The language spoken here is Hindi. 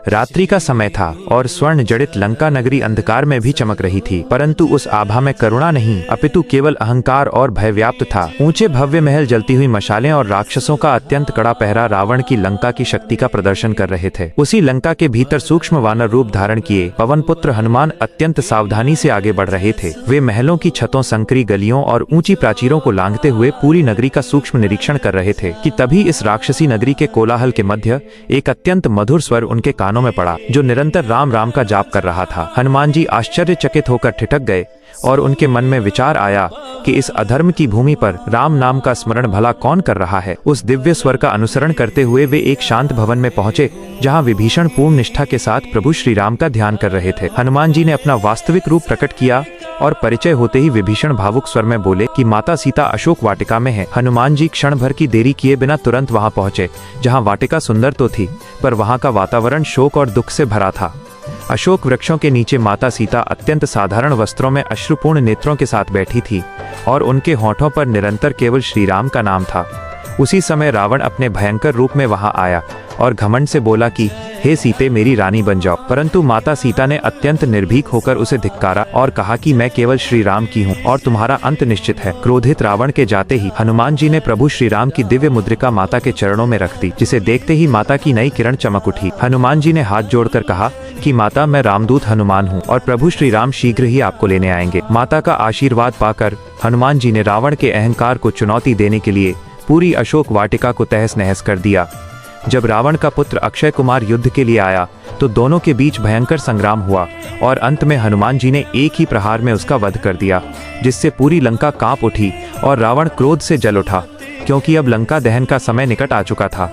रात्रि का समय था और स्वर्ण जड़ित लंका नगरी अंधकार में भी चमक रही थी, परंतु उस आभा में करुणा नहीं अपितु केवल अहंकार और भय व्याप्त था। ऊंचे भव्य महल, जलती हुई मशालें और राक्षसों का अत्यंत कड़ा पहरा रावण की लंका की शक्ति का प्रदर्शन कर रहे थे। उसी लंका के भीतर सूक्ष्म वानर रूप धारण किए पवन पुत्र हनुमान अत्यंत सावधानी से आगे बढ़ रहे थे। वे महलों की छतों, संकरी गलियों और ऊंची प्राचीरों को लांघते हुए पूरी नगरी का सूक्ष्म निरीक्षण कर रहे थे कि तभी इस राक्षसी नगरी के कोलाहल के मध्य एक अत्यंत मधुर स्वर उनके कानों में पड़ा, जो निरंतर राम राम का जाप कर रहा था। हनुमान जी आश्चर्यचकित होकर ठिठक गए और उनके मन में विचार आया कि इस अधर्म की भूमि पर राम नाम का स्मरण भला कौन कर रहा है। उस दिव्य स्वर का अनुसरण करते हुए वे एक शांत भवन में पहुंचे, जहां विभीषण पूर्ण निष्ठा के साथ प्रभु श्री राम का ध्यान कर रहे थे। हनुमान जी ने अपना वास्तविक रूप प्रकट किया और परिचय होते ही विभीषण भावुक स्वर में बोले कि माता सीता अशोक वाटिका में है। हनुमान जी क्षण भर की देरी किए बिना तुरंत वहां पहुंचे, जहां वाटिका सुंदर तो थी पर वहां का वातावरण शोक और दुख से भरा था। अशोक वृक्षों के नीचे माता सीता अत्यंत साधारण वस्त्रों में अश्रुपूर्ण नेत्रों के साथ बैठी थी और उनके होठों पर निरंतर केवल श्री राम का नाम था। उसी समय रावण अपने भयंकर रूप में वहां आया और घमंड से बोला कि हे सीते, मेरी रानी बन जाओ। परंतु माता सीता ने अत्यंत निर्भीक होकर उसे धिक्कारा और कहा कि मैं केवल श्री राम की हूँ और तुम्हारा अंत निश्चित है। क्रोधित रावण के जाते ही हनुमान जी ने प्रभु श्री राम की दिव्य मुद्रिका माता के चरणों में रख दी, जिसे देखते ही माता की नई किरण चमक उठी। हनुमान जी ने हाथ जोड़कर कहा कि माता, मैं रामदूत हनुमान हूँ और प्रभु श्री राम शीघ्र ही आपको लेने आएंगे। माता का आशीर्वाद पाकर हनुमान जी ने रावण के अहंकार को चुनौती देने के लिए पूरी अशोक वाटिका को तहस नहस कर दिया। जब रावण का पुत्र अक्षय कुमार युद्ध के लिए आया तो दोनों के बीच भयंकर संग्राम हुआ और अंत में हनुमान जी ने एक ही प्रहार में उसका वध कर दिया, जिससे पूरी लंका कांप उठी और रावण क्रोध से जल उठा, क्योंकि अब लंका दहन का समय निकट आ चुका था।